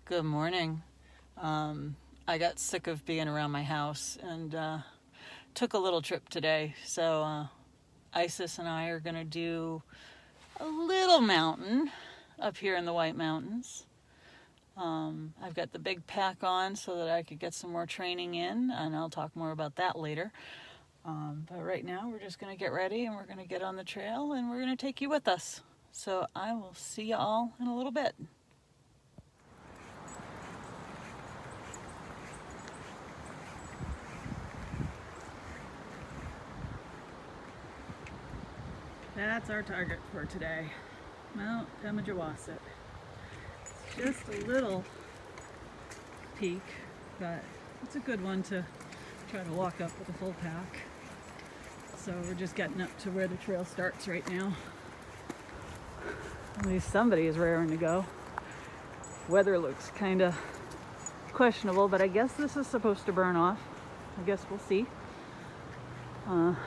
Good morning. I got sick of being around my house and took a little trip today. So Isis and I are going to do a little mountain up here in the White Mountains. I've got the big pack on so that I could get some more training in, and I'll talk more about that later. But right now we're just going to get ready and we're going to get on the trail and we're going to take you with us. So I will see you all in a little bit. That's our target for today, Mount Pemi. It's just a little peak, but it's a good one to try to walk up with a full pack. So we're just getting up to where the trail starts right now. At least somebody is raring to go. Weather looks kind of questionable, but I guess this is supposed to burn off. I guess we'll see. And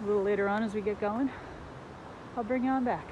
a little later on as we get going, I'll bring you on back.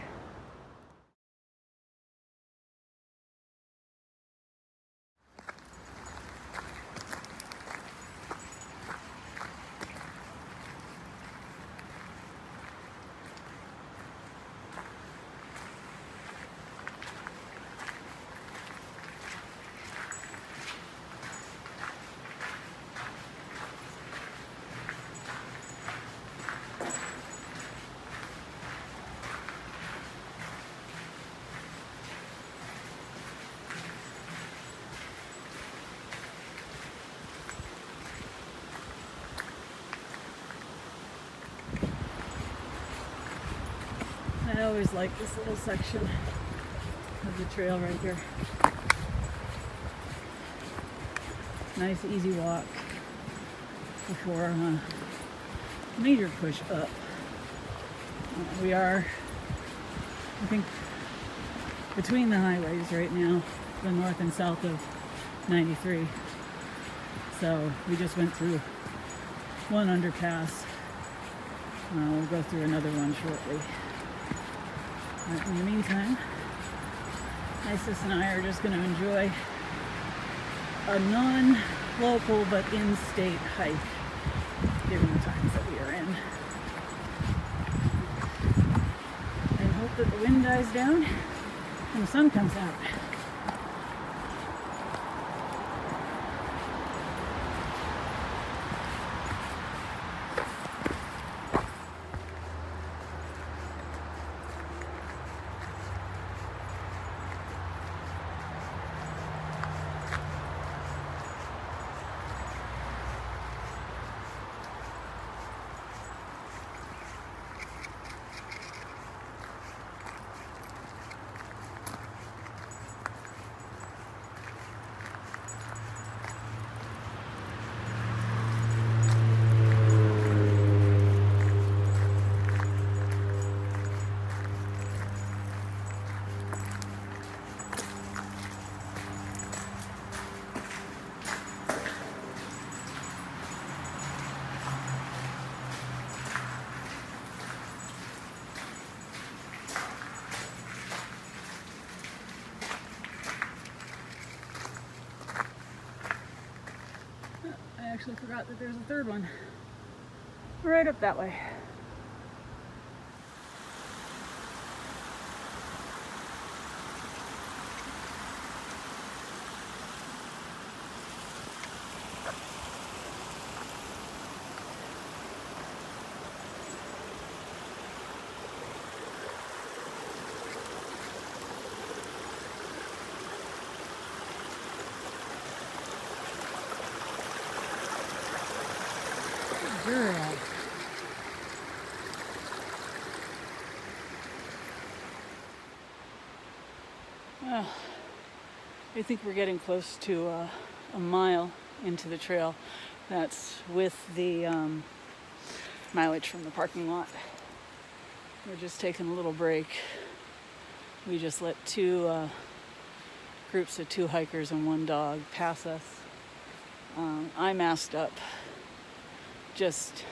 I always like this little section of the trail right here. Nice easy walk before a major push up. We are, I think, between the highways right now, the north and south of 93. So we just went through one underpass. We'll go through another one shortly. In the meantime, Isis and I are just going to enjoy a non-local but in-state hike, given the times that we are in. And hope that the wind dies down and the sun comes out. I actually forgot that there's a third one right up that way. Girl. Well, I think we're getting close to a mile into the trail. That's with the mileage from the parking lot. We're just taking a little break. We just let two groups of 2 hikers and 1 dog pass us. I masked up. Just,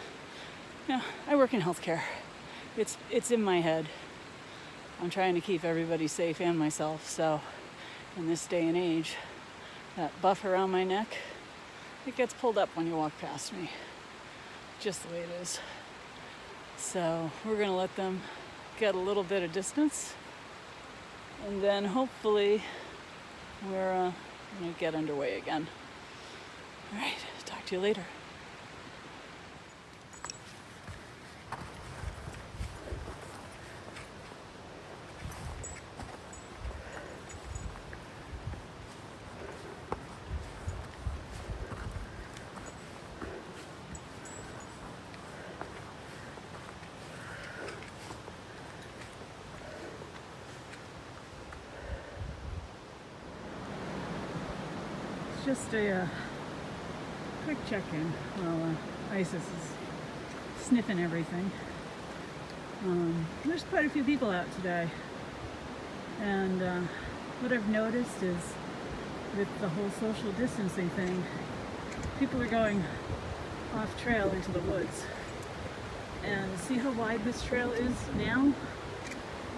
I work in healthcare. It's in my head. I'm trying to keep everybody safe and myself, so in this day and age, that buff around my neck, it gets pulled up when you walk past me. Just the way it is. So we're going to let them get a little bit of distance, and then hopefully we're going to get underway again. All right, talk to you later. Just a quick check-in while Isis is sniffing everything. There's quite a few people out today, and what I've noticed is with the whole social distancing thing, people are going off trail into the woods. And see how wide this trail is now?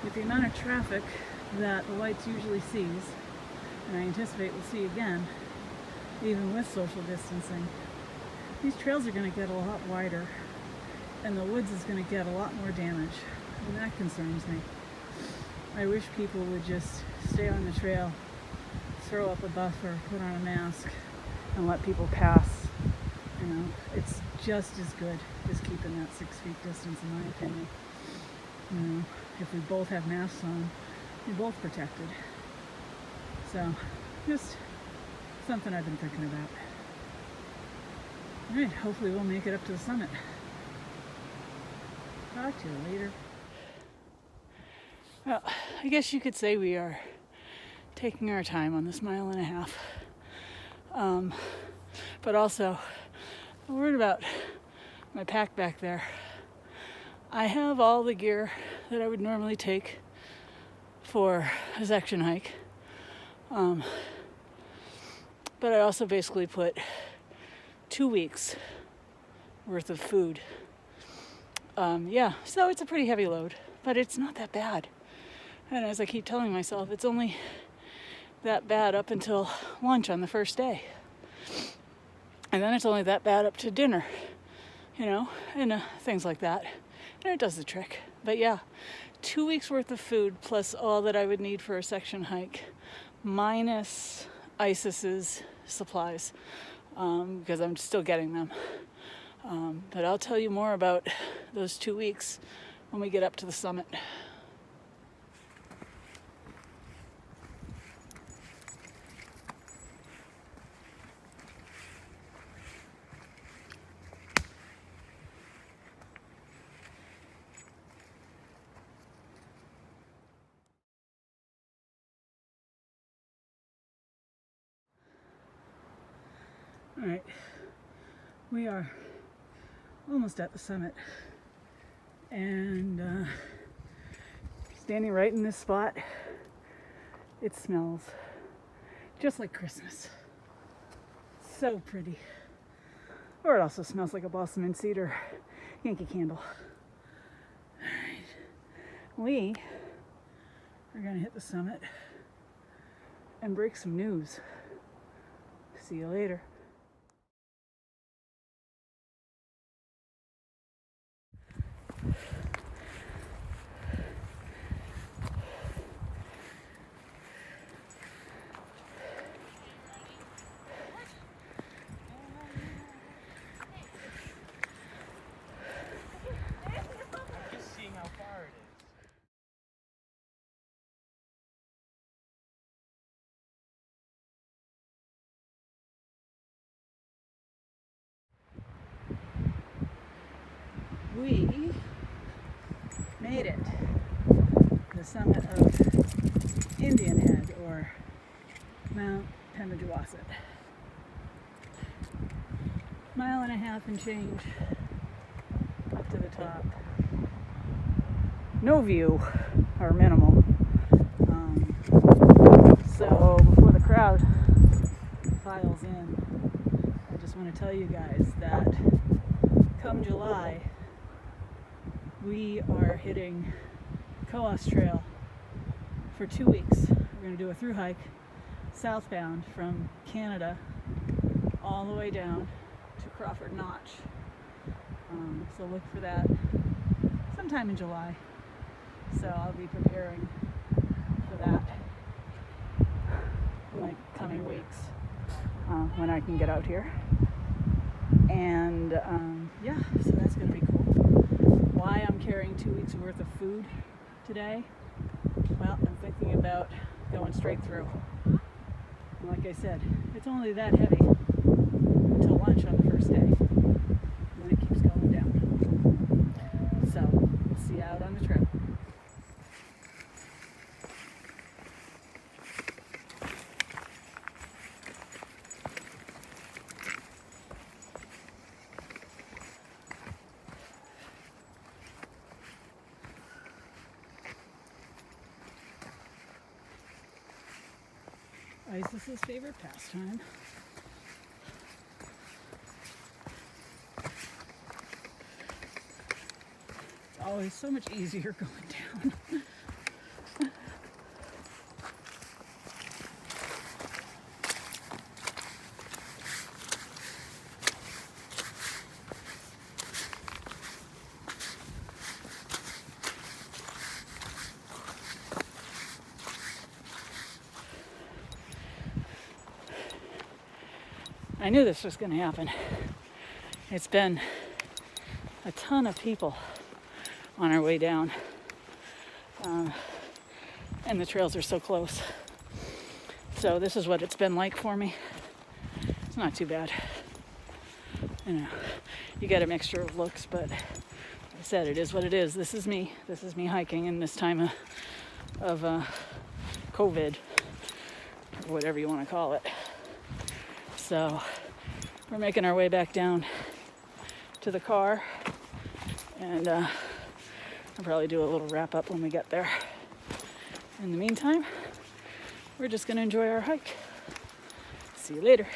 With the amount of traffic that the Whites usually sees, and I anticipate we'll see again, even with social distancing, these trails are going to get a lot wider, and the woods is going to get a lot more damage, and that concerns me. I wish people would just stay on the trail, throw up a buffer, put on a mask, and let people pass. You know, it's just as good as keeping that 6 feet distance, in my opinion. You know, if we both have masks on, we're both protected. So, just something I've been thinking about. All right, hopefully we'll make it up to the summit. Talk to you later. Well, I guess you could say we are taking our time on this 1.5 miles. But also, I'm worried about my pack back there. I have all the gear that I would normally take for a section hike. But I also basically put 2 weeks worth of food. So it's a pretty heavy load, but it's not that bad. And as I keep telling myself, it's only that bad up until lunch on the first day. And then it's only that bad up to dinner, you know, and things like that. And it does the trick. But yeah, 2 weeks worth of food plus all that I would need for a section hike, minus Isis's supplies, because I'm still getting them. But I'll tell you more about those 2 weeks when we get up to the summit. All right, we are almost at the summit, and standing right in this spot, it smells just like Christmas. So pretty. Or it also smells like a balsam and cedar Yankee candle. All right, we are gonna hit the summit and break some news. See you later. We made it. The summit of Indian Head, or Mount Pemi. 1.5 miles and change up to the top. No view, or minimal. So before the crowd files in, I just want to tell you guys that come July, we are hitting Coas Trail for 2 weeks. We're going to do a through hike southbound from Canada all the way down to Crawford Notch. So look for that sometime in July. So I'll be preparing for that in the coming weeks when I can get out here. And yeah, so that's going to be cool. Why I'm carrying 2 weeks worth of food today? Well, I'm thinking about going straight through. Like I said, it's only that heavy until lunch on the first day. And then it keeps going down. So, we'll see you out on the trail. Isis's favorite pastime. It's always so much easier going down. I knew this was going to happen. It's been a ton of people on our way down. And the trails are so close. So this is what it's been like for me. It's not too bad. You know, you get a mixture of looks, but like I said, it is what it is. This is me. This is me hiking in this time of COVID, or whatever you want to call it. So we're making our way back down to the car, and I'll probably do a little wrap up when we get there. In the meantime, we're just going to enjoy our hike. See you later.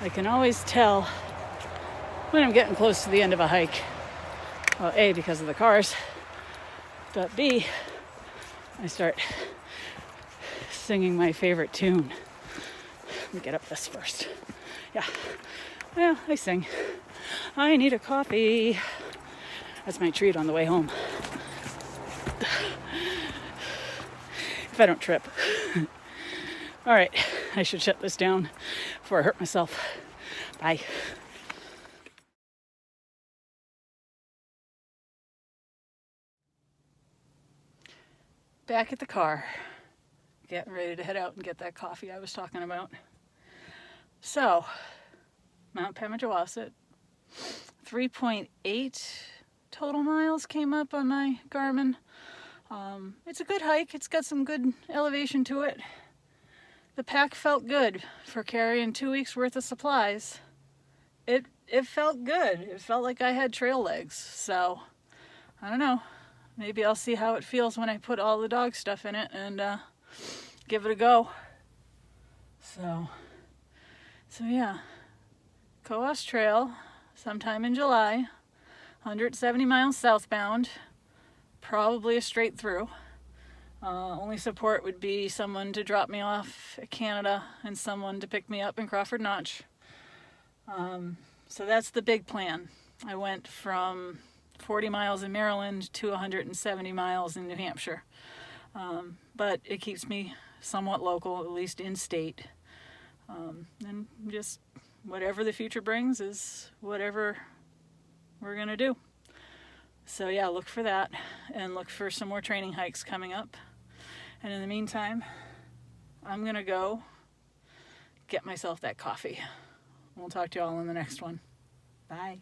I can always tell when I'm getting close to the end of a hike. Well, A, because of the cars, but B, I start singing my favorite tune. Let me get up this first. Yeah, well, I sing. I need a coffee. That's my treat on the way home. If I don't trip. All right, I should shut this down before I hurt myself. Bye. Back at the car, getting ready to head out and get that coffee I was talking about. So, Mount Pemi, 3.8 total miles came up on my Garmin. It's a good hike. It's got some good elevation to it. The pack felt good for carrying 2 weeks worth of supplies. It felt good. It felt like I had trail legs. So, I don't know. Maybe I'll see how it feels when I put all the dog stuff in it and give it a go. So yeah. Coas Trail, sometime in July. 170 miles southbound. Probably a straight through. Only support would be someone to drop me off at Canada and someone to pick me up in Crawford Notch. So that's the big plan. I went from 40 miles in Maryland to 170 miles in New Hampshire. But it keeps me somewhat local, at least in state. And just whatever the future brings is whatever we're gonna do. So yeah, look for that, and look for some more training hikes coming up. And in the meantime, I'm gonna go get myself that coffee. We'll talk to you all in the next one. Bye.